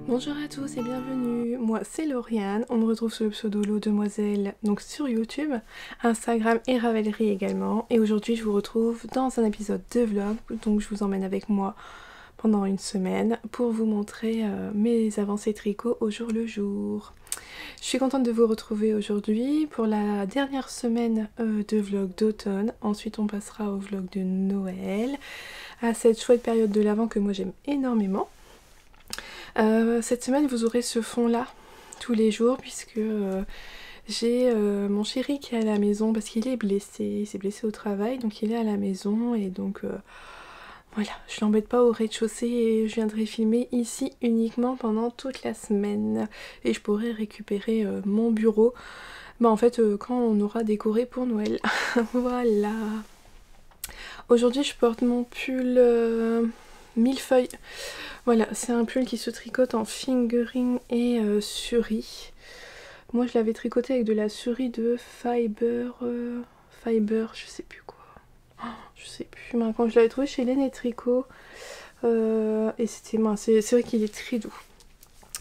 Bonjour à tous et bienvenue, moi c'est Lauriane, on me retrouve sous le pseudo Lo Demoiselle, donc sur YouTube, Instagram et Ravelry également, et aujourd'hui je vous retrouve dans un épisode de vlog, donc je vous emmène avec moi pendant une semaine pour vous montrer mes avancées tricot au jour le jour. Je suis contente de vous retrouver aujourd'hui pour la dernière semaine de vlog d'automne, ensuite on passera au vlog de Noël, à cette chouette période de l'Avent que moi j'aime énormément. Cette semaine vous aurez ce fond là tous les jours puisque j'ai mon chéri qui est à la maison parce qu'il est blessé, il s'est blessé au travail donc il est à la maison et donc voilà, je l'embête pas au rez-de-chaussée et je viendrai filmer ici uniquement pendant toute la semaine et je pourrai récupérer mon bureau en fait quand on aura décoré pour Noël. Voilà. Aujourd'hui je porte mon pull millefeuille. Voilà, c'est un pull qui se tricote en fingering et suri. Moi je l'avais tricoté avec de la suri de Fiber, je sais plus quoi. Oh, je sais plus, mais quand je l'avais trouvé chez Laine et Tricot, et c'était mince, c'est vrai qu'il est très doux.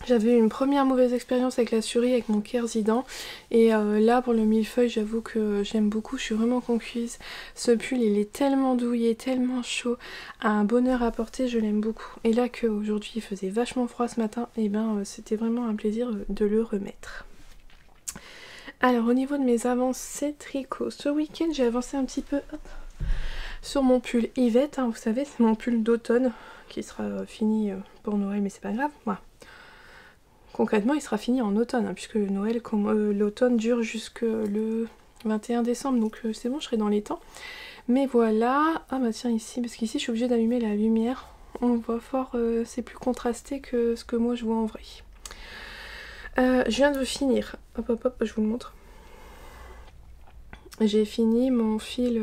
J'avais eu une première mauvaise expérience avec la suri, avec mon Kerzidan, et là pour le millefeuille j'avoue que j'aime beaucoup, je suis vraiment conquise. Ce pull il est tellement doux, il est tellement chaud, un bonheur à porter, je l'aime beaucoup. Et là qu'aujourd'hui il faisait vachement froid ce matin, et ben c'était vraiment un plaisir de le remettre. Alors au niveau de mes avancées tricot, ce week-end j'ai avancé un petit peu sur mon pull Yvette, hein, vous savez c'est mon pull d'automne qui sera fini pour Noël mais c'est pas grave, voilà. Concrètement, il sera fini en automne, hein, puisque Noël, l'automne dure jusque le 21 décembre, donc c'est bon, je serai dans les temps. Mais voilà, ah bah tiens ici, parce qu'ici je suis obligée d'allumer la lumière, on voit fort, c'est plus contrasté que ce que moi je vois en vrai. Je viens de finir, hop hop hop, je vous le montre. J'ai fini mon fil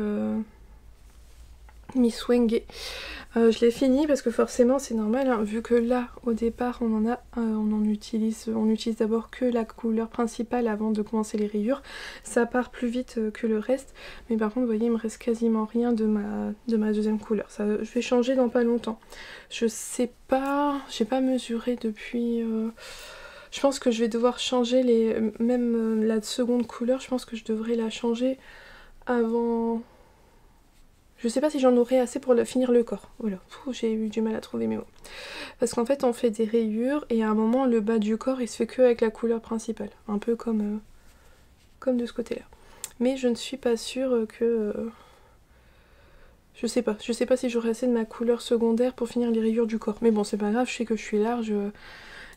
Miss Wenge. Je l'ai fini parce que forcément c'est normal, hein, vu que là au départ on utilise d'abord que la couleur principale avant de commencer les rayures, ça part plus vite que le reste, mais par contre vous voyez il me reste quasiment rien de ma deuxième couleur, ça, je vais changer dans pas longtemps. Je sais pas, j'ai pas mesuré depuis, je pense que je vais devoir changer même la seconde couleur, je pense que je devrais la changer avant. Je sais pas si j'en aurai assez pour finir le corps. Voilà, j'ai eu du mal à trouver mes mots. Parce qu'en fait on fait des rayures et à un moment le bas du corps il se fait que avec la couleur principale. Un peu comme de ce côté là. Mais je ne suis pas sûre que... je sais pas si j'aurai assez de ma couleur secondaire pour finir les rayures du corps. Mais bon c'est pas grave, je sais que je suis large.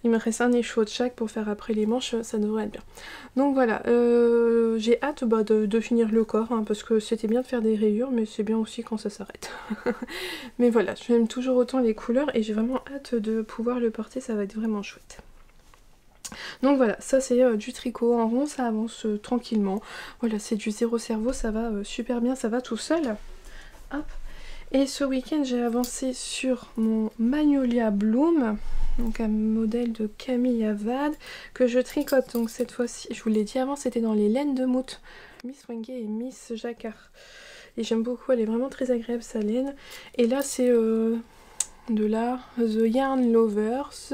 Il me reste un écheveau de chaque pour faire après les manches, ça devrait être bien. Donc voilà, j'ai hâte de finir le corps, hein, parce que c'était bien de faire des rayures, mais c'est bien aussi quand ça s'arrête. Mais voilà, j'aime toujours autant les couleurs et j'ai vraiment hâte de pouvoir le porter, ça va être vraiment chouette. Donc voilà, ça c'est du tricot en rond, ça avance tranquillement. Voilà, c'est du zéro cerveau, ça va super bien, ça va tout seul. Hop. Et ce week-end j'ai avancé sur mon Magnolia Bloom, donc un modèle de Camille Avad que je tricote. Donc cette fois-ci, je vous l'ai dit avant, c'était dans les laines de Mout, Miss Wenge et Miss Jacquard. Et j'aime beaucoup, elle est vraiment très agréable sa laine. Et là c'est de la The Yarn Lovers.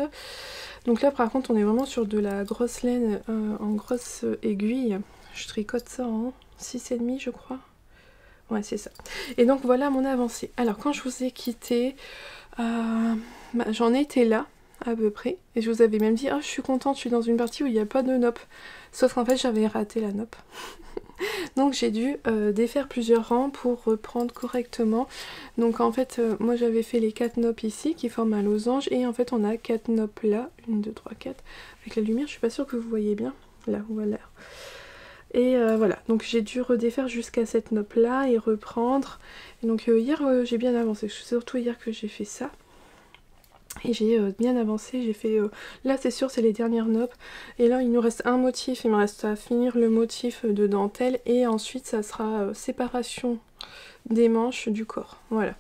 Donc là par contre on est vraiment sur de la grosse laine en grosse aiguille. Je tricote ça en 6,5 je crois. Ouais c'est ça. Et donc voilà mon avancée. Alors quand je vous ai quitté, j'en étais là à peu près. Et je vous avais même dit, oh je suis contente, je suis dans une partie où il n'y a pas de nope. Sauf qu'en fait j'avais raté la nope. Donc j'ai dû défaire plusieurs rangs pour reprendre correctement. Donc en fait moi j'avais fait les 4 nopes ici qui forment un losange. Et en fait on a 4 nopes là. 1, 2, 3, 4. Avec la lumière je suis pas sûre que vous voyez bien. Là, voilà. Et voilà, donc j'ai dû redéfaire jusqu'à cette nope là et reprendre. Et donc hier j'ai bien avancé, c'est surtout hier que j'ai fait ça. Et j'ai bien avancé, j'ai fait... là c'est sûr c'est les dernières nopes. Et là il nous reste un motif, il me reste à finir le motif de dentelle. Et ensuite ça sera séparation des manches du corps, voilà.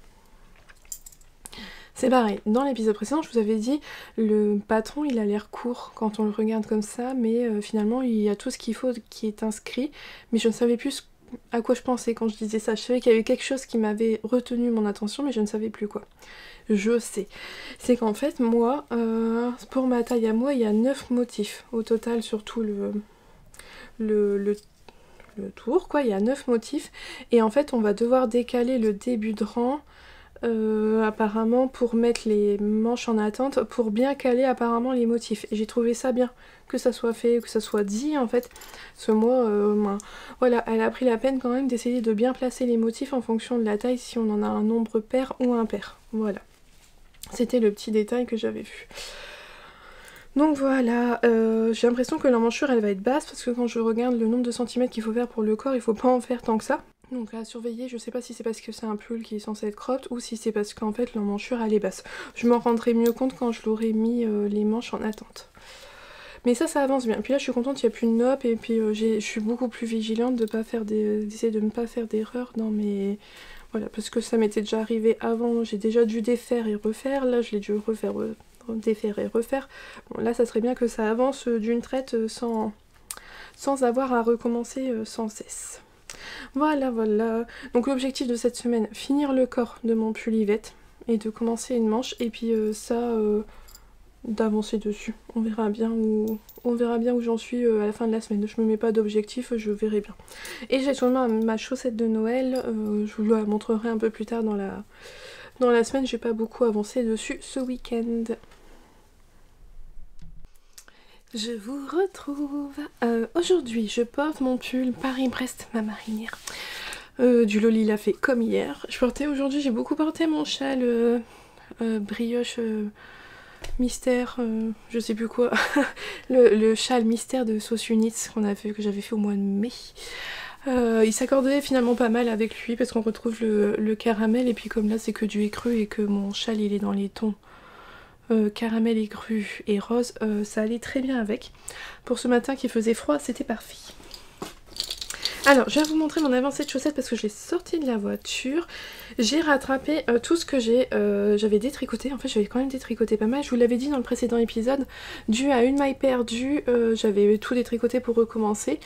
C'est pareil, dans l'épisode précédent je vous avais dit le patron il a l'air court quand on le regarde comme ça, mais finalement il y a tout ce qu'il faut qui est inscrit, mais je ne savais plus à quoi je pensais quand je disais ça. Je savais qu'il y avait quelque chose qui m'avait retenu mon attention, mais je ne savais plus quoi. Je sais. C'est qu'en fait, moi, pour ma taille à moi, il y a 9 motifs au total sur tout le tour, quoi. Il y a 9 motifs. Et en fait, on va devoir décaler le début de rang, apparemment, pour mettre les manches en attente, pour bien caler apparemment les motifs. Et j'ai trouvé ça bien, que ça soit fait, que ça soit dit, en fait. Parce que moi, voilà, elle a pris la peine quand même d'essayer de bien placer les motifs en fonction de la taille, si on en a un nombre pair ou impair. Voilà. C'était le petit détail que j'avais vu. Donc voilà, j'ai l'impression que l'emmanchure elle va être basse parce que quand je regarde le nombre de centimètres qu'il faut faire pour le corps, il faut pas en faire tant que ça. Donc à surveiller, je sais pas si c'est parce que c'est un pull qui est censé être cropped ou si c'est parce qu'en fait l'emmanchure elle est basse. Je m'en rendrai mieux compte quand je l'aurai mis les manches en attente. Mais ça avance bien. Puis là je suis contente, il n'y a plus de nopp et puis je suis beaucoup plus vigilante d'essayer de ne pas faire d'erreur dans mes... Voilà, parce que ça m'était déjà arrivé avant, j'ai déjà dû défaire et refaire, là je l'ai dû refaire, défaire et refaire. Bon, là ça serait bien que ça avance d'une traite sans avoir à recommencer sans cesse. Voilà, voilà. Donc l'objectif de cette semaine, finir le corps de mon pull Yvette et de commencer une manche, et puis d'avancer dessus. On verra bien où j'en suis à la fin de la semaine. Je me mets pas d'objectif, je verrai bien. Et j'ai toujours ma chaussette de Noël, je vous la montrerai un peu plus tard dans la semaine. J'ai pas beaucoup avancé dessus ce week-end. Je vous retrouve. Aujourd'hui, je porte mon pull Paris-Brest, ma marinière. Du Loli l'a fait comme hier. Aujourd'hui, j'ai beaucoup porté mon châle brioche mystère, je sais plus quoi. le châle mystère de Sauce Units que j'avais fait au mois de mai. Il s'accordait finalement pas mal avec lui parce qu'on retrouve le caramel, et puis comme là c'est que du écru et que mon châle il est dans les tons caramel écru et rose, ça allait très bien avec. Pour ce matin qui faisait froid, c'était parfait. Alors, je vais vous montrer mon avancée de chaussettes parce que je l'ai sortie de la voiture. J'ai rattrapé tout ce que j'avais détricoté. En fait, j'avais quand même détricoté pas mal. Je vous l'avais dit dans le précédent épisode. Dû à une maille perdue, j'avais tout détricoté pour recommencer.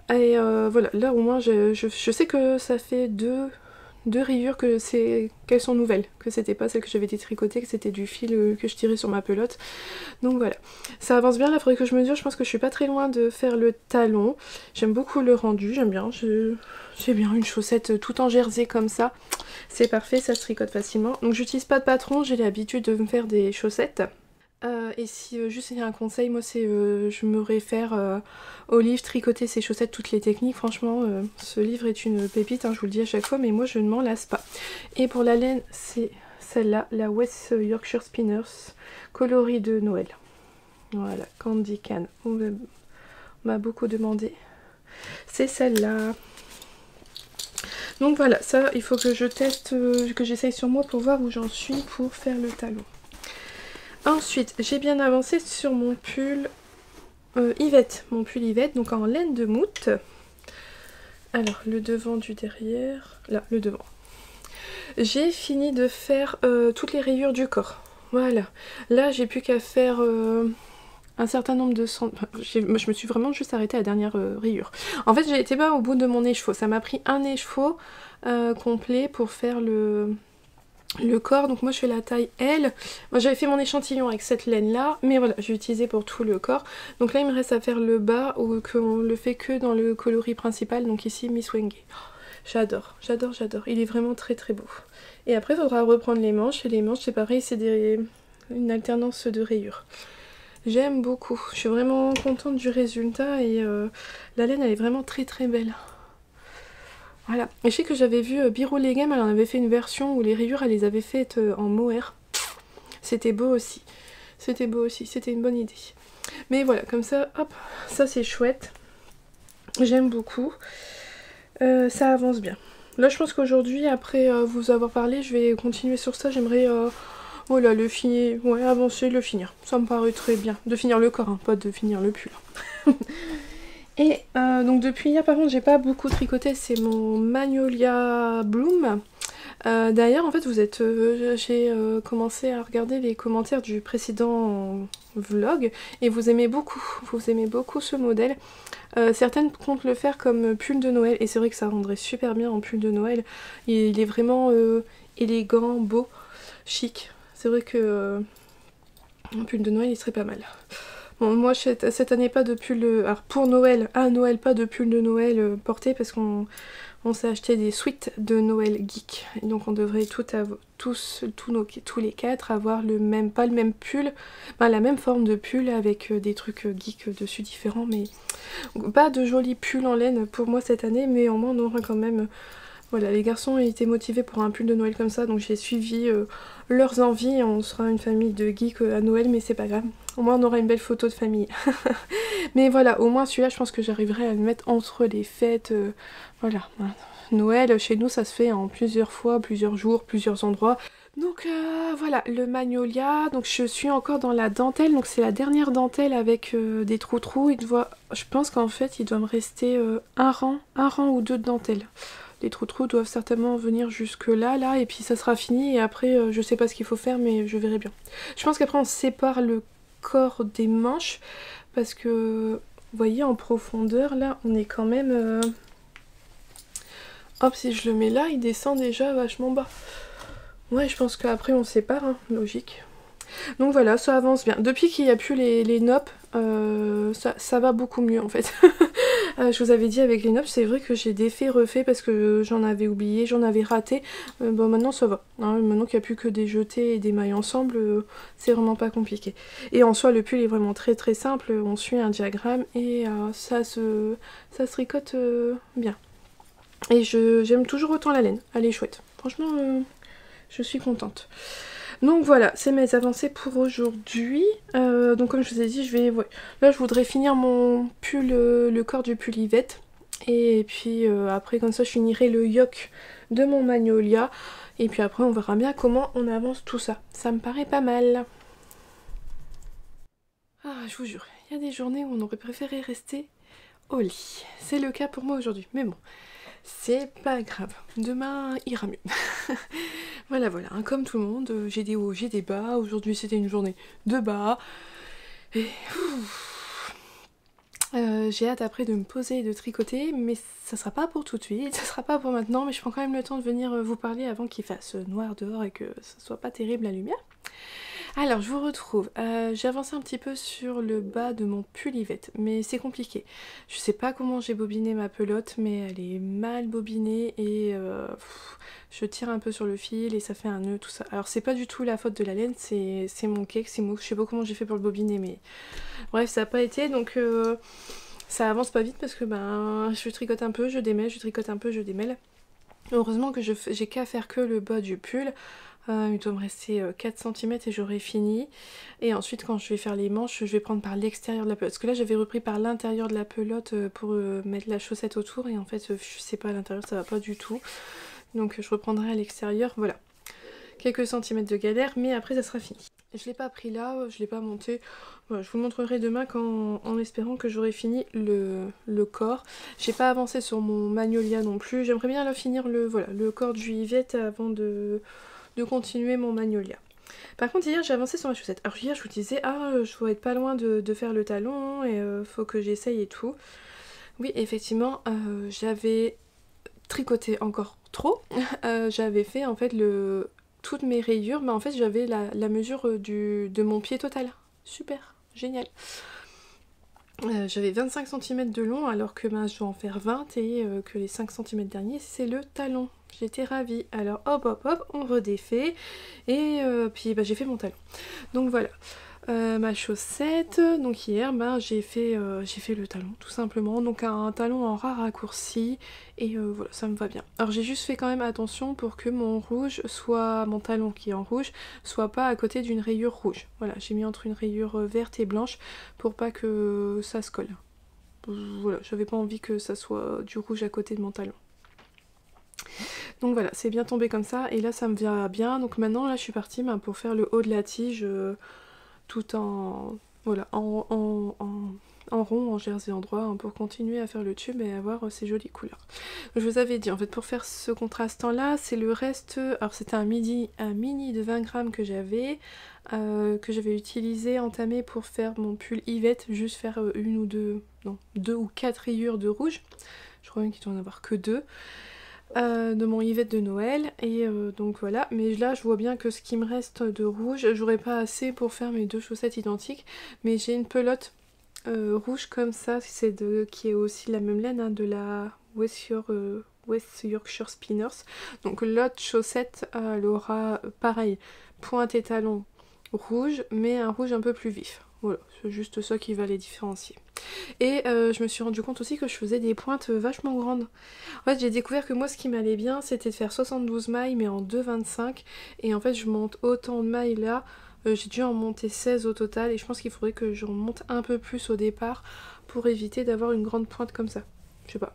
Et voilà, là au moins, je sais que ça fait deux rayures qu'elles sont nouvelles, que c'était pas celles que j'avais détricotées, que c'était du fil que je tirais sur ma pelote. Donc voilà, ça avance bien. Là il faudrait que je mesure, je pense que je suis pas très loin de faire le talon. J'aime beaucoup le rendu, j'aime bien, c'est bien une chaussette tout en jersey comme ça, c'est parfait, ça se tricote facilement. Donc j'utilise pas de patron, j'ai l'habitude de me faire des chaussettes. Et si juste il y a un conseil, moi c'est je me réfère au livre Tricoter ses chaussettes, toutes les techniques. Franchement ce livre est une pépite, hein, je vous le dis à chaque fois, mais moi je ne m'en lasse pas. Et pour la laine c'est celle-là, la West Yorkshire Spinners coloris de Noël. Voilà, Candy Can, on m'a beaucoup demandé. C'est celle-là. Donc voilà, ça il faut que je teste, que j'essaye sur moi pour voir où j'en suis pour faire le talon. Ensuite, j'ai bien avancé sur mon pull Yvette, donc en laine de moute. Alors, le devant du derrière, là, le devant. J'ai fini de faire toutes les rayures du corps. Voilà. Là, j'ai plus qu'à faire un certain nombre de je me suis vraiment juste arrêtée à la dernière rayure. En fait, j'ai été pas au bout de mon écheveau. Ça m'a pris un écheveau complet pour faire le corps. Donc moi je fais la taille L. Moi j'avais fait mon échantillon avec cette laine là, mais voilà, j'ai utilisé pour tout le corps. Donc là il me reste à faire le bas, ou qu'on le fait que dans le coloris principal, donc ici Miss Wenge. J'adore, j'adore, j'adore. Il est vraiment très très beau. Et après il faudra reprendre les manches, et les manches c'est pareil, c'est une alternance de rayures. J'aime beaucoup, je suis vraiment contente du résultat, et la laine elle est vraiment très très belle. Voilà, et je sais que j'avais vu Biro Legem, elle en avait fait une version où les rayures elle les avait faites en mohair. C'était beau aussi, c'était une bonne idée. Mais voilà, comme ça, hop, ça c'est chouette. J'aime beaucoup, ça avance bien. Là je pense qu'aujourd'hui, après vous avoir parlé, je vais continuer sur ça. J'aimerais voilà, le finir, ouais, avancer, le finir. Ça me paraît très bien, de finir le corps, hein, pas de finir le pull. Et donc depuis hier par contre j'ai pas beaucoup tricoté, c'est mon Magnolia Bloom D'ailleurs, en fait, j'ai commencé à regarder les commentaires du précédent vlog et vous aimez beaucoup ce modèle. Certaines comptent le faire comme pull de Noël et c'est vrai que ça rendrait super bien en pull de Noël. Il est vraiment élégant, beau, chic. C'est vrai que un pull de Noël il serait pas mal. Bon, moi cette année pas de pull, alors pour Noël, à Noël pas de pull de Noël porté parce qu'on s'est acheté des suites de Noël geek. Et donc on devrait tous les quatre avoir pas le même pull, bah, la même forme de pull avec des trucs geek dessus différents, mais pas de jolis pulls en laine pour moi cette année, mais au moins on aura quand même... Voilà, les garçons étaient motivés pour un pull de Noël comme ça, donc j'ai suivi leurs envies. On sera une famille de geeks à Noël, mais c'est pas grave. Au moins on aura une belle photo de famille. Mais voilà, au moins celui-là, je pense que j'arriverai à le mettre entre les fêtes. Voilà, Noël, chez nous, ça se fait en plusieurs fois, plusieurs jours, plusieurs endroits. Donc voilà, le Magnolia, donc je suis encore dans la dentelle, donc c'est la dernière dentelle avec des trous-trous. Je pense qu'en fait, il doit me rester un rang ou deux de dentelle. Les trous-trous doivent certainement venir jusque là, et puis ça sera fini, et après, je sais pas ce qu'il faut faire, mais je verrai bien. Je pense qu'après, on sépare le corps des manches, parce que, vous voyez, en profondeur, là, on est quand même... Hop, si je le mets là, il descend déjà vachement bas. Ouais, je pense qu'après, on sépare, hein, logique. Donc voilà, ça avance bien. Depuis qu'il n'y a plus les nops, ça va beaucoup mieux en fait. Je vous avais dit avec les nops, c'est vrai que j'ai défait, refait parce que j'en avais oublié, j'en avais raté. Bon maintenant ça va. Hein, maintenant qu'il n'y a plus que des jetés et des mailles ensemble, c'est vraiment pas compliqué. Et en soi, le pull est vraiment très très simple. On suit un diagramme et ça se tricote bien. Et j'aime toujours autant la laine. Elle est chouette. Franchement, je suis contente. Donc voilà, c'est mes avancées pour aujourd'hui. Donc comme je vous ai dit, là je voudrais finir mon pull, le corps du pull Yvette. Et puis après comme ça je finirai le yoke de mon Magnolia. Et puis après on verra bien comment on avance tout ça. Ça me paraît pas mal. Ah, je vous jure, il y a des journées où on aurait préféré rester au lit. C'est le cas pour moi aujourd'hui, mais bon. C'est pas grave, demain ira mieux. Voilà, hein, comme tout le monde, j'ai des hauts, j'ai des bas. Aujourd'hui c'était une journée de bas. Et j'ai hâte après de me poser et de tricoter, mais ça sera pas pour tout de suite, ça sera pas pour maintenant, mais je prends quand même le temps de venir vous parler avant qu'il fasse noir dehors et que ce soit pas terrible la lumière. Alors, je vous retrouve. J'ai avancé un petit peu sur le bas de mon pull Yvette, mais c'est compliqué. Je sais pas comment j'ai bobiné ma pelote, mais elle est mal bobinée et je tire un peu sur le fil et ça fait un nœud, tout ça. Alors, c'est pas du tout la faute de la laine, c'est mon cake, c'est mou. Je sais pas comment j'ai fait pour le bobiner, mais bref, ça a pas été, donc ça avance pas vite parce que je tricote un peu, je démêle, je tricote un peu, je démêle. Heureusement que j'ai qu'à faire que le bas du pull. Il doit me rester 4 cm et j'aurai fini. Et ensuite quand je vais faire les manches, je vais prendre par l'extérieur de la pelote. Parce que là j'avais repris par l'intérieur de la pelote pour mettre la chaussette autour. Et en fait je sais pas, à l'intérieur ça va pas du tout. Donc je reprendrai à l'extérieur, voilà. Quelques centimètres de galère, mais après ça sera fini. Je l'ai pas pris là, je l'ai pas monté. Voilà, je vous le montrerai demain en espérant que j'aurai fini le corps. J'ai pas avancé sur mon Magnolia non plus. J'aimerais bien là finir le corps du Yvette avant de continuer mon Magnolia. Par contre hier j'ai avancé sur ma chaussette. Alors hier je vous disais je dois être pas loin de faire le talon et faut que j'essaye et tout. Oui effectivement j'avais tricoté encore trop. J'avais fait en fait toutes mes rayures, mais en fait j'avais la mesure de mon pied total. Super, génial. J'avais 25 cm de long alors que je dois en faire 20 et que les 5 cm derniers c'est le talon. J'étais ravie. Alors hop, on redéfait et puis j'ai fait mon talon. Donc voilà. Ma chaussette, donc hier j'ai fait le talon tout simplement, donc un talon en ras raccourci et voilà ça me va bien. Alors j'ai juste fait quand même attention pour que mon talon qui est en rouge soit pas à côté d'une rayure rouge. Voilà, j'ai mis entre une rayure verte et blanche pour pas que ça se colle. Voilà, j'avais pas envie que ça soit du rouge à côté de mon talon. Donc voilà, c'est bien tombé comme ça et là ça me va bien. Donc maintenant là je suis partie pour faire le haut de la tige tout en en rond, en jersey en droit, hein, pour continuer à faire le tube et avoir ces jolies couleurs. Je vous avais dit, en fait, pour faire ce contrastant là, c'est le reste, alors c'était un mini de 20 grammes que j'avais utilisé, entamé pour faire mon pull Yvette, juste faire une ou deux, non, 2 ou 4 rayures de rouge, je crois même qu'il doit en avoir que 2, de mon Yvette de Noël, et donc voilà, mais là je vois bien que ce qui me reste de rouge, j'aurais pas assez pour faire mes 2 chaussettes identiques, mais j'ai une pelote rouge comme ça, qui est aussi la même laine, hein, de la West Yorkshire Spinners. Donc l'autre chaussette, elle aura pareil, pointe et talon rouge, mais un rouge un peu plus vif. Voilà, c'est juste ça qui va les différencier. Et je me suis rendu compte aussi que je faisais des pointes vachement grandes. En fait, j'ai découvert que moi, ce qui m'allait bien, c'était de faire 72 mailles, mais en 2,25. Et en fait, je monte autant de mailles là. J'ai dû en monter 16 au total. Et je pense qu'il faudrait que j'en monte un peu plus au départ pour éviter d'avoir une grande pointe comme ça. Je sais pas.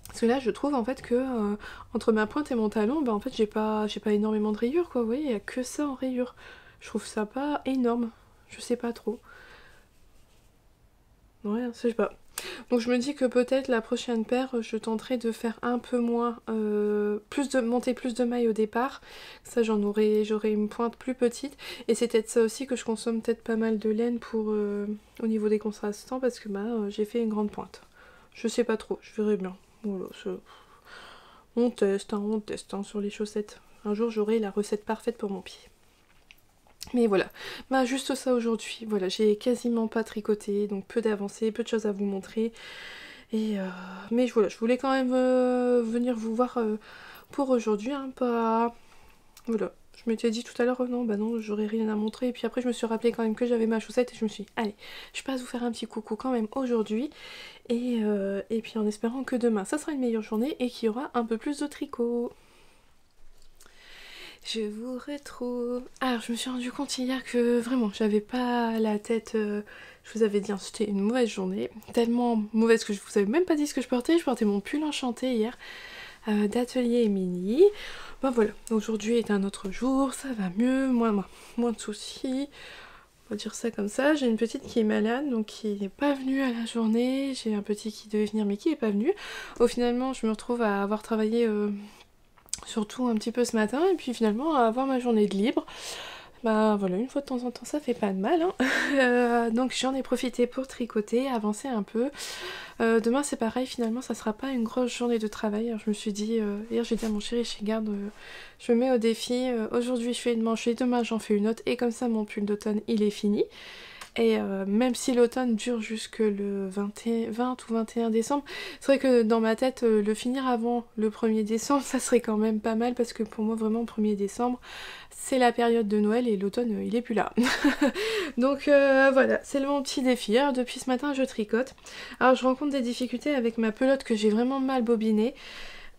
Parce que là, je trouve en fait que entre ma pointe et mon talon, bah en fait, j'ai pas énormément de rayures, quoi. Vous voyez, il n'y a que ça en rayures. Je trouve ça pas énorme. Je sais pas trop. Ouais, je sais pas. Donc je me dis que peut-être la prochaine paire, je tenterai de faire un peu moins, monter plus de mailles au départ. Ça, j'aurai une pointe plus petite. Et c'est peut-être ça aussi que je consomme peut-être pas mal de laine pour au niveau des contrastants, parce que j'ai fait une grande pointe. Je sais pas trop, je verrai bien. Voilà, on teste hein, sur les chaussettes. Un jour, j'aurai la recette parfaite pour mon pied. Mais voilà, juste ça aujourd'hui. Voilà, j'ai quasiment pas tricoté, donc peu d'avancées, peu de choses à vous montrer. Et mais voilà, je voulais quand même venir vous voir pour aujourd'hui, hein, pas... Voilà, je m'étais dit tout à l'heure, non, bah non, j'aurais rien à montrer. Et puis après, je me suis rappelé quand même que j'avais ma chaussette et je me suis dit, allez, je passe vous faire un petit coucou quand même aujourd'hui. Et puis en espérant que demain, ça sera une meilleure journée et qu'il y aura un peu plus de tricot. Je vous retrouve. Alors, je me suis rendu compte hier que vraiment, j'avais pas la tête. Je vous avais dit, hein, c'était une mauvaise journée. Tellement mauvaise que je vous avais même pas dit ce que je portais. Je portais mon pull enchanté hier d'Atelier Émilie. Ben voilà, aujourd'hui est un autre jour, ça va mieux, moins de soucis. On va dire ça comme ça. J'ai une petite qui est malade, donc qui n'est pas venue à la journée. J'ai un petit qui devait venir, mais qui n'est pas venu. Finalement, je me retrouve à avoir travaillé. Surtout un petit peu ce matin, et puis finalement avoir ma journée de libre. Bah voilà, une fois de temps en temps ça fait pas de mal, hein. Donc j'en ai profité pour tricoter, avancer un peu. Demain c'est pareil, finalement ça sera pas une grosse journée de travail. Alors, je me suis dit, hier j'ai dit à mon chéri, je garde, je me mets au défi, aujourd'hui je fais une manche et demain j'en fais une autre, et comme ça mon pull d'automne il est fini. Et même si l'automne dure jusque le 20 ou 21 décembre, c'est vrai que dans ma tête, le finir avant le 1er décembre, ça serait quand même pas mal, parce que pour moi, vraiment, 1er décembre, c'est la période de Noël et l'automne, il est plus là. Donc voilà, c'est mon petit défi. Alors, depuis ce matin, je tricote. Alors, je rencontre des difficultés avec ma pelote que j'ai vraiment mal bobinée.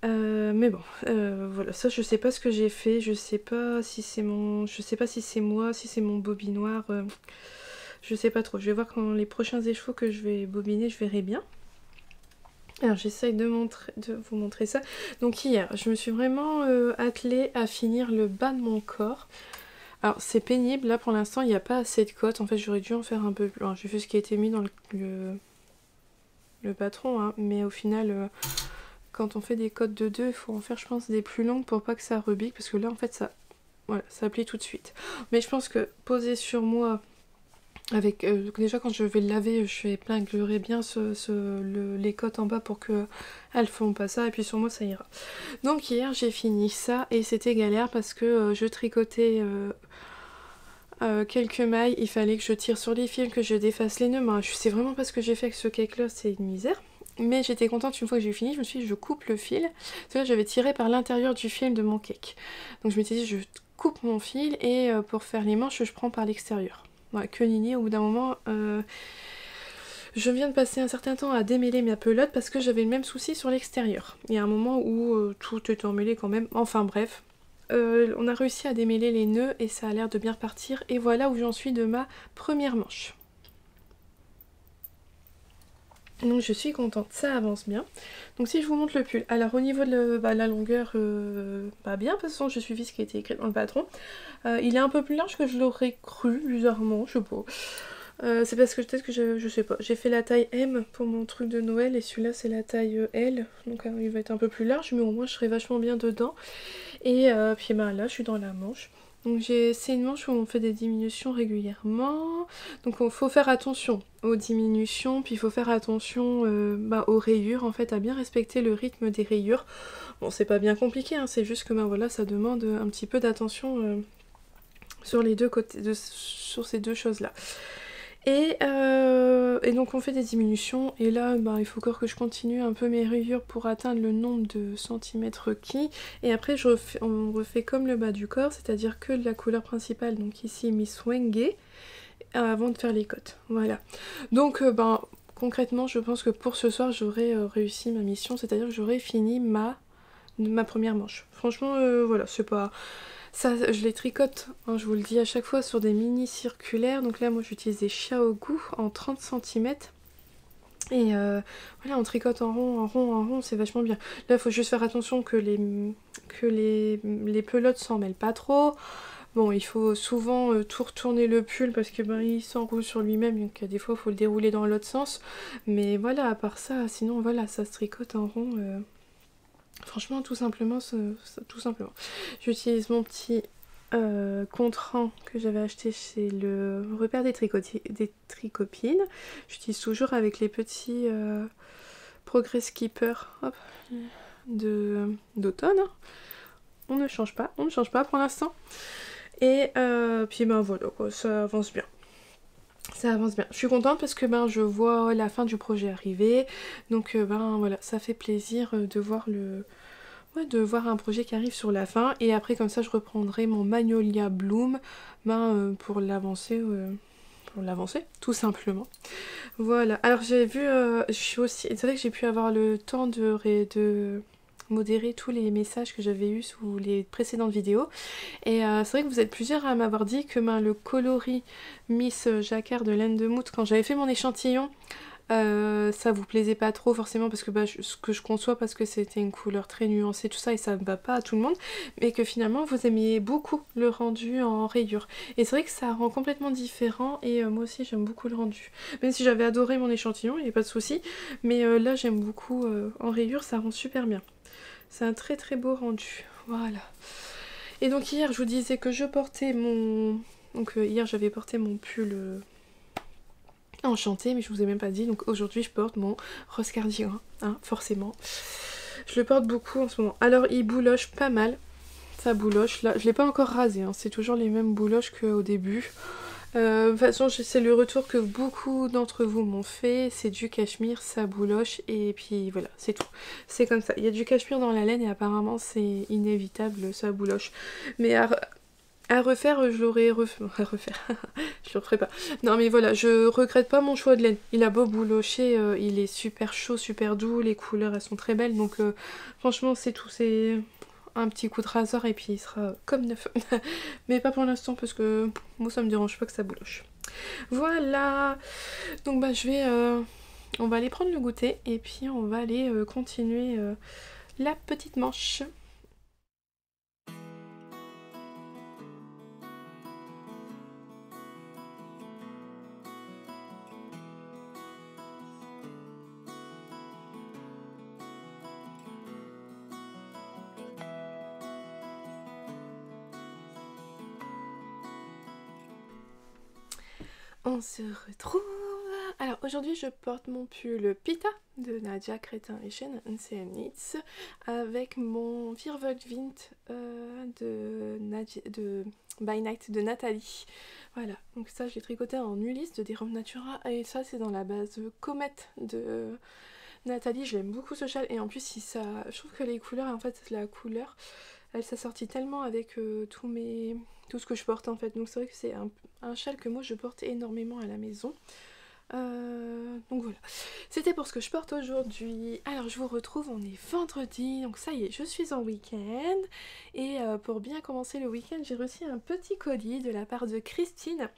Mais bon, voilà, ça je sais pas ce que j'ai fait, je sais pas si c'est moi, si c'est mon bobinoir, je sais pas trop. Je vais voir quand les prochains écheveaux que je vais bobiner, je verrai bien. Alors j'essaye de vous montrer ça. Donc hier, je me suis vraiment attelée à finir le bas de mon corps. Alors c'est pénible, là pour l'instant il n'y a pas assez de cotes. En fait j'aurais dû en faire un peu plus. J'ai vu ce qui a été mis dans le patron, hein, mais au final... quand on fait des cotes de 2, il faut en faire je pense des plus longues pour pas que ça rebique, parce que là en fait ça, voilà, ça plie tout de suite. Mais je pense que poser sur moi, avec déjà quand je vais le laver, je vais épinglerai bien les cotes en bas pour que elles font pas ça, et puis sur moi ça ira. Donc hier j'ai fini ça et c'était galère parce que je tricotais quelques mailles, il fallait que je tire sur les fils, que je défasse les nœuds. Je sais vraiment pas ce que j'ai fait avec ce cake là, c'est une misère. Mais j'étais contente une fois que j'ai fini, je me suis dit je coupe le fil. Parce que là j'avais tiré par l'intérieur du fil de mon cake. Donc je m'étais dit je coupe mon fil et pour faire les manches je prends par l'extérieur. Ouais, que nini, au bout d'un moment, je viens de passer un certain temps à démêler ma pelote parce que j'avais le même souci sur l'extérieur. Il y a un moment où tout était emmêlé quand même, enfin bref. On a réussi à démêler les nœuds et ça a l'air de bien repartir. Et voilà où j'en suis de ma première manche. Donc je suis contente, ça avance bien. Donc si je vous montre le pull, alors au niveau de la longueur, pas bien, de toute façon j'ai suivi ce qui a été écrit dans le patron. Il est un peu plus large que je l'aurais cru, bizarrement, je sais pas. C'est parce que peut-être que je sais pas. J'ai fait la taille M pour mon truc de Noël et celui-là c'est la taille L. Donc il va être un peu plus large mais au moins je serai vachement bien dedans. Et puis ben là je suis dans la manche. Donc c'est une manche où on fait des diminutions régulièrement. Donc il faut faire attention aux diminutions, puis il faut faire attention aux rayures, en fait, à bien respecter le rythme des rayures. Bon, c'est pas bien compliqué, hein, c'est juste que ben voilà, ça demande un petit peu d'attention sur les deux côtés, sur ces deux choses-là. Et donc on fait des diminutions et là il faut encore que je continue un peu mes rayures pour atteindre le nombre de centimètres requis et après on refait comme le bas du corps, c'est-à-dire que de la couleur principale, donc ici Miss Wenge, avant de faire les côtes. Voilà. Donc concrètement je pense que pour ce soir j'aurai réussi ma mission, c'est-à-dire que j'aurai fini ma première manche. Franchement voilà, c'est pas... Ça, je les tricote, hein, je vous le dis à chaque fois, sur des mini circulaires. Donc là, moi, j'utilise des Xiaogu en 30 cm. Et voilà, on tricote en rond, en rond, en rond, c'est vachement bien. Là, il faut juste faire attention que les pelotes s'en mêlent pas trop. Bon, il faut souvent tout retourner le pull parce que il s'enroule sur lui-même, donc des fois, il faut le dérouler dans l'autre sens. Mais voilà, à part ça, sinon, voilà, ça se tricote en rond. Franchement, tout simplement, tout simplement. J'utilise mon petit contrant que j'avais acheté chez le repère des tricopines. J'utilise toujours avec les petits Progress Keeper d'automne. On ne change pas pour l'instant. Et puis voilà, quoi, ça avance bien. Ça avance bien. Je suis contente parce que je vois la fin du projet arriver. Donc voilà, ça fait plaisir de voir de voir un projet qui arrive sur la fin. Et après comme ça je reprendrai mon Magnolia Bloom pour l'avancer. Tout simplement. Voilà. Alors j'ai vu, je suis aussi. C'est vrai que j'ai pu avoir le temps de modérer tous les messages que j'avais eus sous les précédentes vidéos. Et c'est vrai que vous êtes plusieurs à m'avoir dit que le coloris Miss Jacquard de laine de Mout, quand j'avais fait mon échantillon, ça vous plaisait pas trop forcément parce que ce que je conçois parce que c'était une couleur très nuancée tout ça et ça ne va pas à tout le monde, mais que finalement vous aimiez beaucoup le rendu en rayure et c'est vrai que ça rend complètement différent et moi aussi j'aime beaucoup le rendu, même si j'avais adoré mon échantillon, il n'y a pas de souci, mais là j'aime beaucoup en rayure, ça rend super bien, c'est un très très beau rendu. Voilà. Et donc hier je vous disais que je portais mon... Donc hier j'avais porté mon pull enchanté, mais je vous ai même pas dit. Donc aujourd'hui je porte mon rose cardigan, hein, forcément. Je le porte beaucoup en ce moment. Alors il bouloche pas mal, ça bouloche. Là je l'ai pas encore rasé, hein. C'est toujours les mêmes bouloches qu'au début. De toute façon c'est le retour que beaucoup d'entre vous m'ont fait, c'est du cachemire, ça bouloche et puis voilà, c'est tout. C'est comme ça, il y a du cachemire dans la laine et apparemment c'est inévitable, ça bouloche. Mais à refaire, je l'aurais refait. À refaire, je le referai pas. Non mais voilà, je regrette pas mon choix de laine. Il a beau boulocher, il est super chaud, super doux, les couleurs elles sont très belles. Donc franchement c'est tout, c'est un petit coup de rasoir et puis il sera comme neuf. Mais pas pour l'instant parce que moi ça me dérange pas que ça bouloche. Voilà, donc je vais... on va aller prendre le goûter et puis on va aller continuer la petite manche. On se retrouve. Alors aujourd'hui je porte mon pull Pita de Nadia Crétin et Chen NCM Knits avec mon Virvolt Vint de By Night de Nathalie. Voilà, donc ça je l'ai tricoté en Ulysse de Derom Natura et ça c'est dans la base Comète de Nathalie. Je l'aime beaucoup ce châle et en plus je trouve que les couleurs, en fait la couleur elle s'assortit tellement avec tout ce que je porte en fait, donc c'est vrai que c'est un châle que moi je porte énormément à la maison. Donc voilà, c'était pour ce que je porte aujourd'hui. Alors je vous retrouve, on est vendredi, donc ça y est, je suis en week-end. Et pour bien commencer le week-end, j'ai reçu un petit colis de la part de Christine.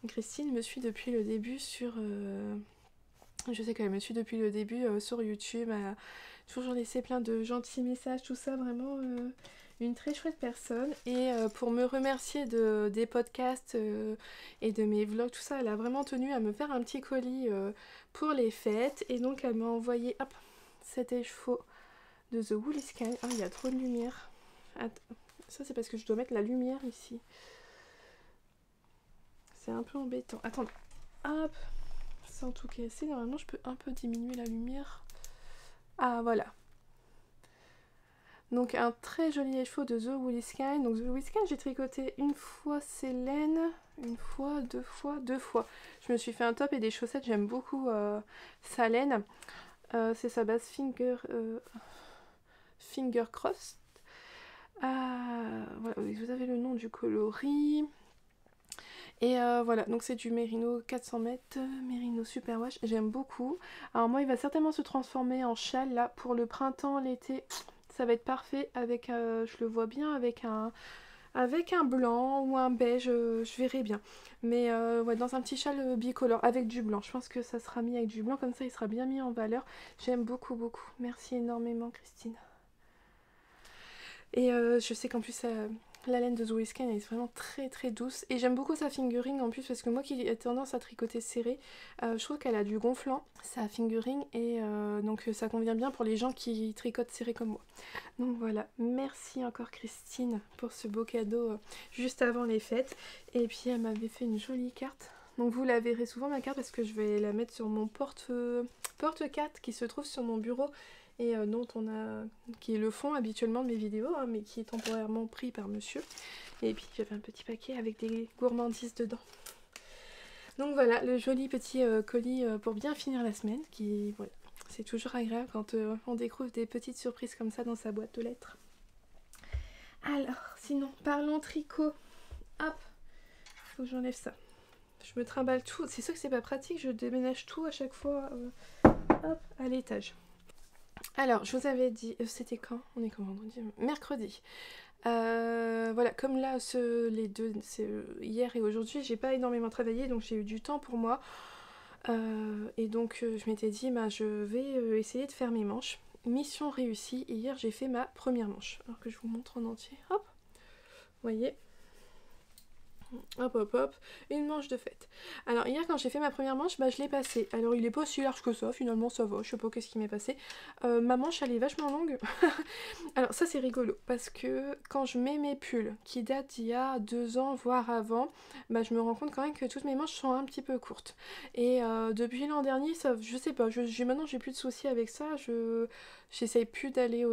Donc, Christine me suit depuis le début sur... je sais qu'elle me suit depuis le début sur YouTube. Elle a toujours laissé plein de gentils messages, tout ça, vraiment... une très chouette personne et pour me remercier des podcasts et de mes vlogs, tout ça, elle a vraiment tenu à me faire un petit colis pour les fêtes et donc elle m'a envoyé hop, cet écheveau de The Woolly Sky. Ah, il y a trop de lumière. Attends. Ça c'est parce que je dois mettre la lumière ici. C'est un peu embêtant. Attends, hop, sans tout casser, normalement je peux un peu diminuer la lumière. Ah voilà. Donc un très joli écheveau de The Woolly Sky. Donc The Woolly Sky, j'ai tricoté une fois ses laines, une fois, deux fois. Je me suis fait un top et des chaussettes, j'aime beaucoup sa laine. C'est sa base finger crossed. Voilà, vous avez le nom du coloris. Et voilà, donc c'est du Merino 400 mètres, Merino Superwash, j'aime beaucoup. Alors moi, il va certainement se transformer en châle là pour le printemps, l'été. Ça va être parfait avec, je le vois bien avec un blanc ou un beige, je verrai bien. Mais ouais, dans un petit châle bicolore avec du blanc. Je pense que ça sera mis avec du blanc, comme ça il sera bien mis en valeur. J'aime beaucoup, beaucoup. Merci énormément, Christine. Et je sais qu'en plus, la laine de Zoe Sky elle est vraiment très très douce. Et j'aime beaucoup sa fingering en plus parce que moi qui ai tendance à tricoter serré, je trouve qu'elle a du gonflant, sa fingering. Et donc ça convient bien pour les gens qui tricotent serré comme moi. Donc voilà, merci encore Christine pour ce beau cadeau juste avant les fêtes. Et puis elle m'avait fait une jolie carte. Donc vous la verrez souvent ma carte parce que je vais la mettre sur mon porte-carte qui se trouve sur mon bureau et qui est le fond habituellement de mes vidéos, hein, mais qui est temporairement pris par monsieur. Et puis j'avais un petit paquet avec des gourmandises dedans. Donc voilà, le joli petit colis pour bien finir la semaine, qui voilà, c'est toujours agréable quand on découvre des petites surprises comme ça dans sa boîte de lettres. Alors, sinon, parlons tricot. Hop, faut que j'enlève ça. Je me trimballe tout, c'est sûr que c'est pas pratique, je déménage tout à chaque fois hop, à l'étage. Alors, je vous avais dit, c'était quand? On est quand vendredi? Mercredi. Voilà, comme là, les deux, c'est hier et aujourd'hui, j'ai pas énormément travaillé, donc j'ai eu du temps pour moi. Et donc, je m'étais dit, bah, je vais essayer de faire mes manches. Mission réussie, et hier, j'ai fait ma première manche. Alors que je vous montre en entier. Hop, vous voyez? Hop hop hop, une manche de fête. Alors hier quand j'ai fait ma première manche, bah, je l'ai passée. Alors il est pas si large que ça, finalement ça va, je sais pas qu'est-ce qui m'est passé. Ma manche elle est vachement longue. Alors ça c'est rigolo, parce que quand je mets mes pulls qui datent d'il y a 2 ans, voire avant, bah, je me rends compte quand même que toutes mes manches sont un petit peu courtes. Et depuis l'an dernier, ça, je sais pas, maintenant j'ai plus de soucis avec ça, j'essaye plus d'aller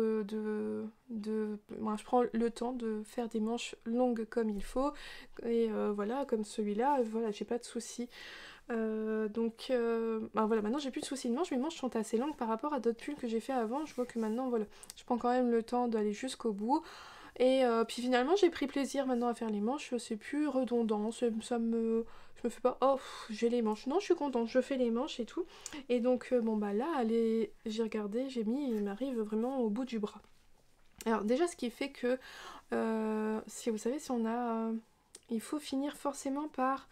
moi, je prends le temps de faire des manches longues comme il faut. Et voilà, comme celui-là, voilà, j'ai pas de soucis. Bah voilà, maintenant j'ai plus de soucis de manches, mes manches sont assez longues par rapport à d'autres pulls que j'ai fait avant. Je vois que maintenant, voilà, je prends quand même le temps d'aller jusqu'au bout. Et puis finalement, j'ai pris plaisir maintenant à faire les manches, c'est plus redondant, je me fais pas, oh, j'ai les manches. Non, je suis contente, je fais les manches et tout. Et donc, bon bah là, allez, j'ai regardé, j'ai mis, il m'arrive vraiment au bout du bras. Alors déjà, ce qui fait que, si vous savez, si on a... il faut finir forcément par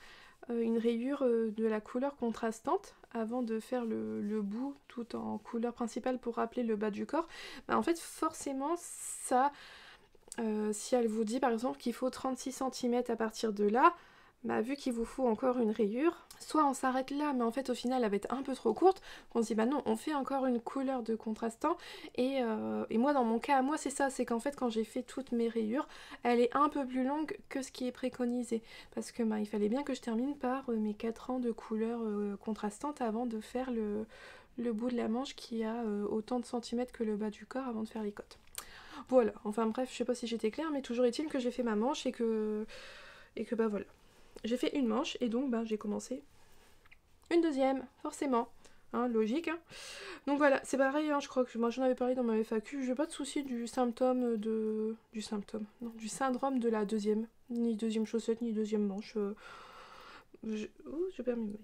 une rayure de la couleur contrastante avant de faire le bout tout en couleur principale pour rappeler le bas du corps. Bah, en fait, forcément, ça... si elle vous dit par exemple qu'il faut 36 cm à partir de là, bah, vu qu'il vous faut encore une rayure, soit on s'arrête là, mais en fait au final elle va être un peu trop courte, on se dit bah non, on fait encore une couleur de contrastant, et moi dans mon cas à moi c'est ça, c'est qu'en fait quand j'ai fait toutes mes rayures, elle est un peu plus longue que ce qui est préconisé, parce que bah, il fallait bien que je termine par mes 4 ans de couleur contrastante avant de faire le bout de la manche qui a autant de centimètres que le bas du corps avant de faire les côtes. Voilà, enfin bref, je sais pas si j'étais claire, mais toujours est-il que j'ai fait ma manche et que bah voilà. J'ai fait une manche et donc bah, j'ai commencé une deuxième, forcément. Hein, logique. Hein. Donc voilà, c'est pareil, hein, je crois que moi j'en avais parlé dans ma FAQ, j'ai pas de souci du syndrome de la deuxième, ni deuxième chaussette, ni deuxième manche. J'ai permis.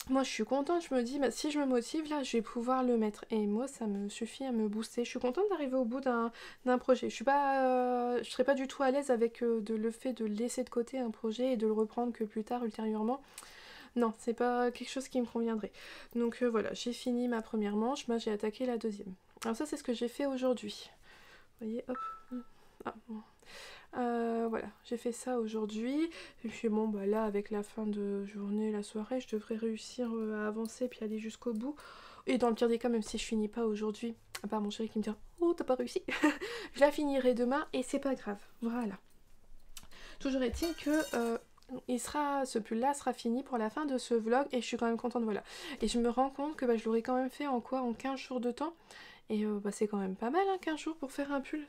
Moi je suis contente, je me dis bah, si je me motive là je vais pouvoir le mettre et moi ça me suffit à me booster. Je suis contente d'arriver au bout d'un projet. Je serais pas du tout à l'aise avec le fait de laisser de côté un projet et de le reprendre que plus tard ultérieurement. Non, c'est pas quelque chose qui me conviendrait. Donc voilà, j'ai fini ma première manche, j'ai attaqué la deuxième. Alors ça c'est ce que j'ai fait aujourd'hui. Vous voyez, hop, Ah, bon. Voilà, j'ai fait ça aujourd'hui. Et puis bon, bah là, avec la fin de journée, la soirée, je devrais réussir à avancer puis aller jusqu'au bout. Et dans le pire des cas, même si je finis pas aujourd'hui, à part mon chéri qui me dit oh, t'as pas réussi, je la finirai demain et c'est pas grave. Voilà. Toujours est-il que ce pull-là sera fini pour la fin de ce vlog et je suis quand même contente, voilà. Et je me rends compte que bah, je l'aurais quand même fait en quoi? En 15 jours de temps. Et bah, c'est quand même pas mal, hein, 15 jours pour faire un pull.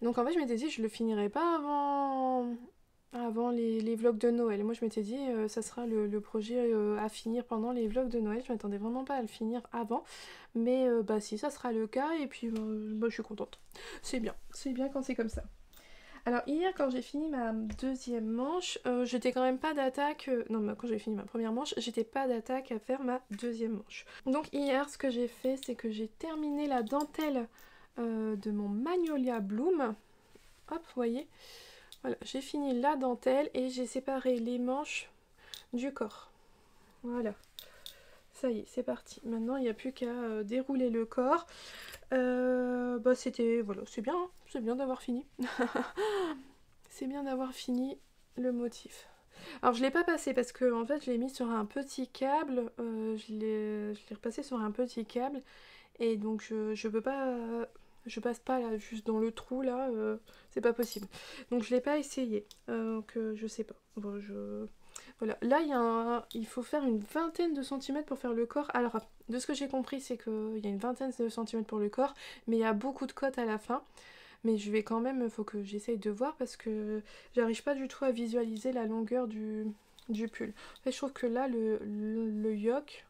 Donc en fait, je m'étais dit, je le finirai pas avant les vlogs de Noël. Moi, je m'étais dit, ça sera le projet à finir pendant les vlogs de Noël. Je m'attendais vraiment pas à le finir avant. Mais bah si, ça sera le cas. Et puis, bah, je suis contente. C'est bien quand c'est comme ça. Alors hier quand j'ai fini ma deuxième manche, j'étais quand même pas d'attaque, non quand j'ai fini ma première manche, j'étais pas d'attaque à faire ma deuxième manche. Donc hier ce que j'ai fait c'est que j'ai terminé la dentelle de mon Magnolia Bloom. Hop, vous voyez, voilà, j'ai fini la dentelle et j'ai séparé les manches du corps. Voilà, ça y est, c'est parti. Maintenant il n'y a plus qu'à dérouler le corps. Bah c'était, voilà, c'est bien d'avoir fini. C'est bien d'avoir fini le motif. Alors je l'ai pas passé parce que en fait je l'ai mis sur un petit câble, je l'ai repassé sur un petit câble et donc je peux pas, je passe pas là juste dans le trou là, c'est pas possible. Donc je l'ai pas essayé, donc je sais pas. Bon, voilà, là il faut faire une vingtaine de centimètres pour faire le corps. Alors de ce que j'ai compris c'est qu'il y a une vingtaine de centimètres pour le corps, mais il y a beaucoup de côtes à la fin. Mais je vais quand même, faut que j'essaye de voir parce que j'arrive pas du tout à visualiser la longueur du pull. En fait, je trouve que là, le yoke,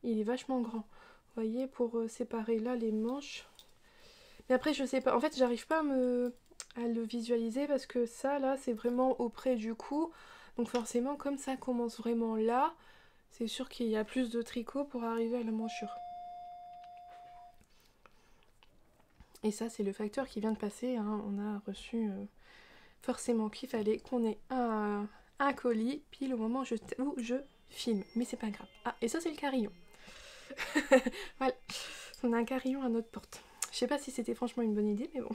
il est vachement grand. Vous voyez, pour séparer là les manches. Mais après, je sais pas. En fait, j'arrive pas à le visualiser parce que ça, là, c'est vraiment auprès du cou. Donc forcément, comme ça commence vraiment là, c'est sûr qu'il y a plus de tricot pour arriver à la manchure. Et ça, c'est le facteur qui vient de passer, hein. On a reçu forcément qu'il fallait qu'on ait un colis pile au moment où je filme. Mais c'est pas grave. Ah, et ça, c'est le carillon. Voilà. On a un carillon à notre porte. Je sais pas si c'était franchement une bonne idée, mais bon.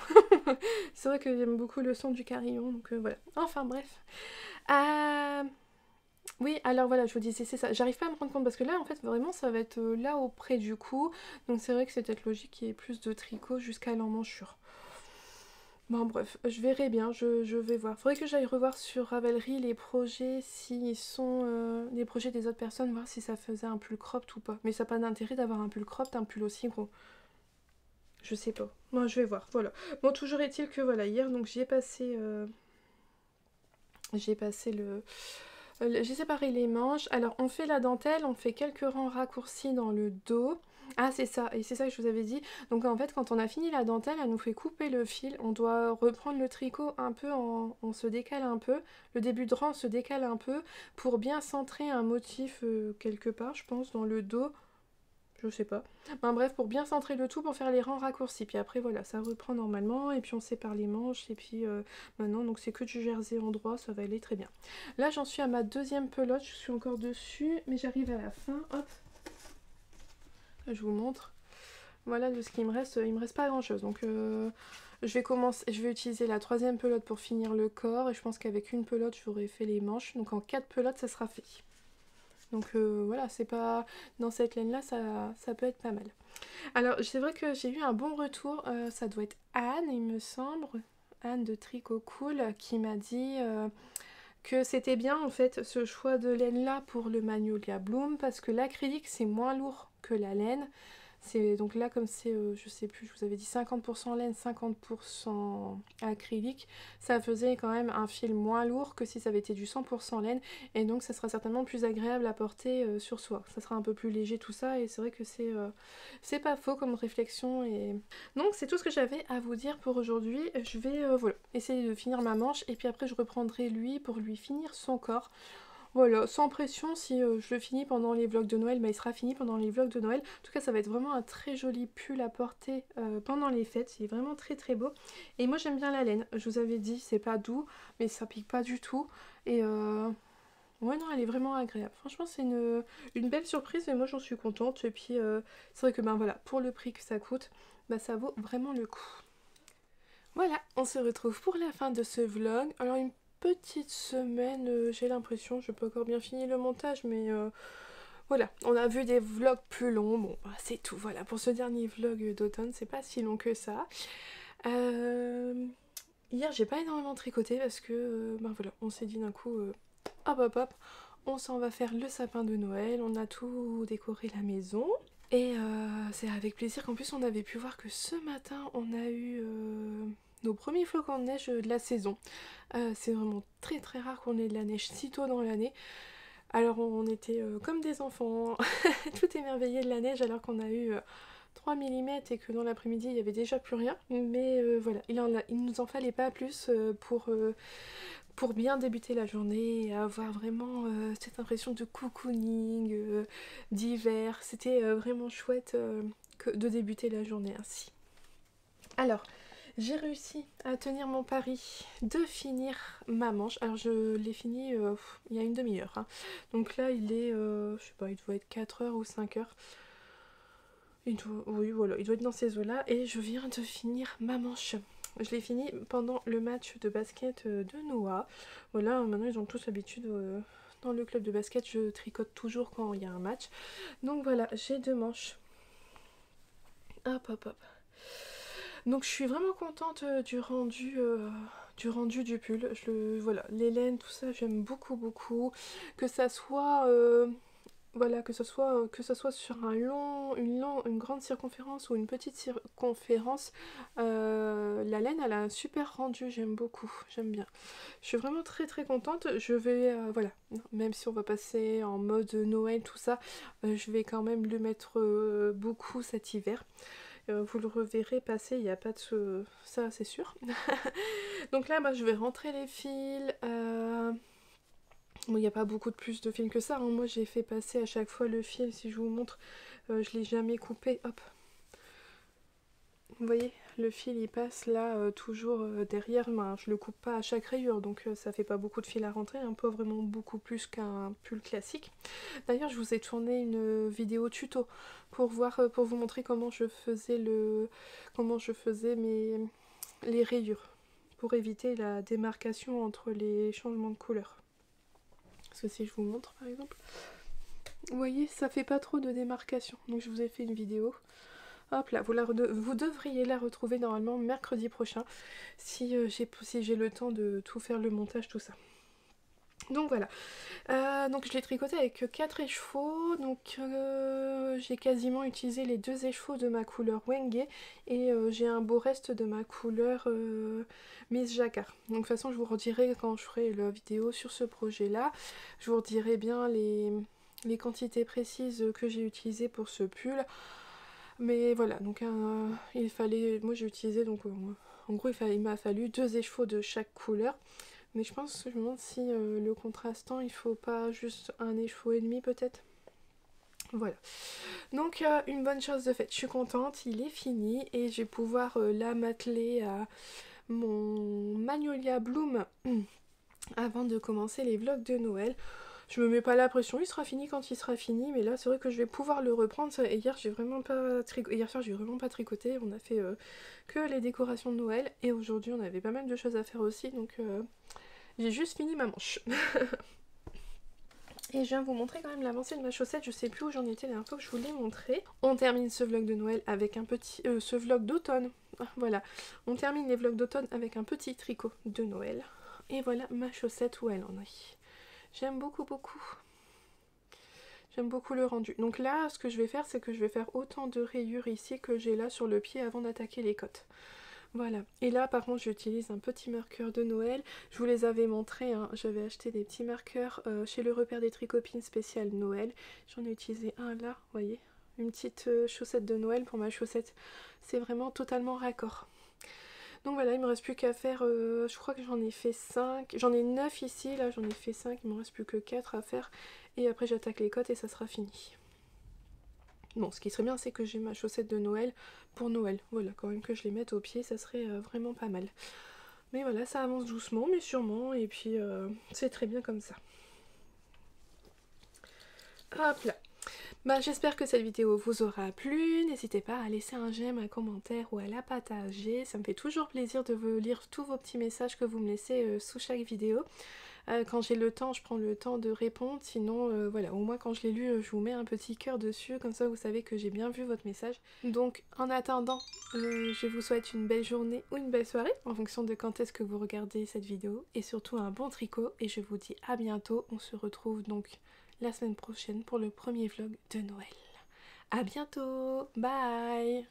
C'est vrai que j'aime beaucoup le son du carillon, donc voilà. Enfin, bref. Oui, alors voilà, je vous disais, c'est ça. J'arrive pas à me rendre compte parce que là, en fait, vraiment, ça va être là auprès du cou. Donc c'est vrai que c'est peut-être logique qu'il y ait plus de tricot jusqu'à l'emmanchure. Bon, bref, je verrai bien, je vais voir. Faudrait que j'aille revoir sur Ravelry les projets, s'ils sont les projets des autres personnes, voir si ça faisait un pull cropped ou pas. Mais ça n'a pas d'intérêt d'avoir un pull cropped, un pull aussi gros. Je sais pas. Moi, je vais voir, voilà. Bon, toujours est-il que, voilà, hier, donc j'ai passé j'ai séparé les manches. Alors on fait la dentelle, on fait quelques rangs raccourcis dans le dos. Ah c'est ça, et c'est ça que je vous avais dit. Donc en fait quand on a fini la dentelle, elle nous fait couper le fil. On doit reprendre le tricot un peu, on se décale un peu. Le début de rang se décale un peu pour bien centrer un motif quelque part, je pense, dans le dos. Je sais pas. Ben, bref, pour bien centrer le tout, pour faire les rangs raccourcis. Puis après, voilà, ça reprend normalement. Et puis on sépare les manches. Et puis maintenant, donc c'est que du jersey en droit. Ça va aller très bien. Là, j'en suis à ma deuxième pelote. Je suis encore dessus. Mais j'arrive à la fin. Hop. Je vous montre. Voilà de ce qu'il me reste. Il me reste pas grand chose. Donc je vais utiliser la troisième pelote pour finir le corps. Et je pense qu'avec une pelote, j'aurai fait les manches. Donc en 4 pelotes, ça sera fait. Donc voilà, c'est pas dans cette laine là, ça peut être pas mal. Alors c'est vrai que j'ai eu un bon retour, ça doit être Anne il me semble, Anne de Tricot Cool, qui m'a dit que c'était bien en fait ce choix de laine là pour le Magnolia Bloom parce que l'acrylique c'est moins lourd que la laine. Donc là comme c'est, je sais plus, je vous avais dit 50% laine, 50% acrylique, ça faisait quand même un fil moins lourd que si ça avait été du 100% laine et donc ça sera certainement plus agréable à porter sur soi. Ça sera un peu plus léger tout ça et c'est vrai que c'est pas faux comme réflexion. Et donc c'est tout ce que j'avais à vous dire pour aujourd'hui. Je vais voilà, essayer de finir ma manche et puis après je reprendrai lui pour lui finir son corps. Voilà, sans pression, si je le finis pendant les vlogs de Noël, bah, il sera fini pendant les vlogs de Noël. En tout cas, ça va être vraiment un très joli pull à porter pendant les fêtes. Il est vraiment très très beau. Et moi, j'aime bien la laine. Je vous avais dit, c'est pas doux, mais ça pique pas du tout. Et ouais, non, elle est vraiment agréable. Franchement, c'est une belle surprise, mais moi, j'en suis contente. Et puis, c'est vrai que, ben voilà, pour le prix que ça coûte, bah, ça vaut vraiment le coup. Voilà, on se retrouve pour la fin de ce vlog. Alors une petite semaine, j'ai l'impression, je n'ai pas encore bien fini le montage, mais voilà, on a vu des vlogs plus longs, bon bah, c'est tout, voilà, pour ce dernier vlog d'automne, c'est pas si long que ça. Hier j'ai pas énormément tricoté parce que, ben voilà, on s'est dit d'un coup, hop hop hop, on s'en va faire le sapin de Noël, on a tout décoré la maison. Et c'est avec plaisir qu'en plus on avait pu voir que ce matin on a eu nos premiers flocons de neige de la saison. C'est vraiment très très rare qu'on ait de la neige si tôt dans l'année. Alors on était comme des enfants, tout émerveillés de la neige alors qu'on a eu 3 mm et que dans l'après-midi il n'y avait déjà plus rien. Mais voilà, il nous en fallait pas plus pour bien débuter la journée et avoir vraiment cette impression de cocooning, d'hiver. C'était vraiment chouette de débuter la journée ainsi. Alors, j'ai réussi à tenir mon pari de finir ma manche. Alors je l'ai fini il y a une demi-heure. Hein. Donc là il est, je sais pas, il doit être 4 heures ou 5 heures. Oui voilà, il doit être dans ces eaux-là. Et je viens de finir ma manche. Je l'ai fini pendant le match de basket de Noah. Voilà, maintenant ils ont tous l'habitude dans le club de basket, je tricote toujours quand il y a un match. Donc voilà, j'ai 2 manches. Hop hop hop. Donc je suis vraiment contente du rendu du pull. Voilà, les laines, tout ça, j'aime beaucoup beaucoup. Que ça soit voilà, que ce soit sur une grande circonférence ou une petite circonférence, la laine elle a un super rendu, j'aime beaucoup, j'aime bien. Je suis vraiment très très contente, je vais, voilà, même si on va passer en mode Noël, tout ça, je vais quand même le mettre beaucoup cet hiver. Vous le reverrez passer, il n'y a pas de... ça c'est sûr. Donc là, bah, je vais rentrer les fils. Bon, il n'y a pas beaucoup de plus de fils que ça. Hein. Moi, j'ai fait passer à chaque fois le fil. Si je vous montre, je ne l'ai jamais coupé. Hop. Vous voyez, le fil, il passe là, toujours derrière. Ben, je le coupe pas à chaque rayure, donc ça fait pas beaucoup de fil à rentrer. Hein. Pas vraiment beaucoup plus qu'un pull classique. D'ailleurs, je vous ai tourné une vidéo tuto pour vous montrer comment je faisais les rayures. Pour éviter la démarcation entre les changements de couleur. Parce que si je vous montre par exemple, vous voyez ça fait pas trop de démarcation, donc je vous ai fait une vidéo. Hop là, vous devriez la retrouver normalement mercredi prochain si j'ai le temps de tout faire, le montage, tout ça. Donc voilà, donc je l'ai tricoté avec 4 écheveaux, donc j'ai quasiment utilisé les 2 écheveaux de ma couleur Wenge et j'ai un beau reste de ma couleur Miss Jacquard. Donc de toute façon je vous redirai quand je ferai la vidéo sur ce projet là, je vous redirai bien les quantités précises que j'ai utilisées pour ce pull. Mais voilà, donc il fallait, moi j'ai utilisé donc en gros il m'a fallu 2 écheveaux de chaque couleur. Mais je pense que je me demande si le contrastant, il faut pas juste un écheveau et demi peut-être. Voilà. Donc une bonne chose de faite. Je suis contente, il est fini et je vais pouvoir là m'atteler à mon Magnolia Bloom avant de commencer les vlogs de Noël. Je me mets pas la pression, il sera fini quand il sera fini, mais là c'est vrai que je vais pouvoir le reprendre. Et hier soir j'ai vraiment pas tricoté, on a fait que les décorations de Noël et aujourd'hui on avait pas mal de choses à faire aussi, donc j'ai juste fini ma manche. Et je viens vous montrer quand même l'avancée de ma chaussette, je sais plus où j'en étais la dernière fois que je vous l'ai montré. On termine ce vlog de Noël avec un petit... ce vlog d'automne, voilà. On termine les vlogs d'automne avec un petit tricot de Noël. Et voilà ma chaussette où elle en est. J'aime beaucoup beaucoup. J'aime beaucoup le rendu. Donc là, ce que je vais faire, c'est que je vais faire autant de rayures ici que j'ai là sur le pied avant d'attaquer les côtes. Voilà. Et là, par contre, j'utilise un petit marqueur de Noël. Je vous les avais montrés, hein. J'avais acheté des petits marqueurs chez le repère des tricopines spécial Noël. J'en ai utilisé un là, vous voyez. Une petite chaussette de Noël pour ma chaussette. C'est vraiment totalement raccord. Donc voilà, il me reste plus qu'à faire, je crois que j'en ai fait 5, j'en ai 9 ici, là j'en ai fait 5, il me reste plus que 4 à faire, et après j'attaque les côtes et ça sera fini. Bon, ce qui serait bien c'est que j'ai ma chaussette de Noël pour Noël, voilà, quand même que je les mette au pied, ça serait vraiment pas mal. Mais voilà, ça avance doucement mais sûrement, et puis c'est très bien comme ça. Hop là. Bah, j'espère que cette vidéo vous aura plu, n'hésitez pas à laisser un j'aime, un commentaire ou à la partager, ça me fait toujours plaisir de vous lire tous vos petits messages que vous me laissez sous chaque vidéo. Quand j'ai le temps, je prends le temps de répondre, sinon voilà, au moins quand je l'ai lu, je vous mets un petit cœur dessus, comme ça vous savez que j'ai bien vu votre message. Donc en attendant, je vous souhaite une belle journée ou une belle soirée, en fonction de quand est-ce que vous regardez cette vidéo, et surtout un bon tricot, et je vous dis à bientôt, on se retrouve donc la semaine prochaine pour le premier vlog de Noël. À bientôt, bye!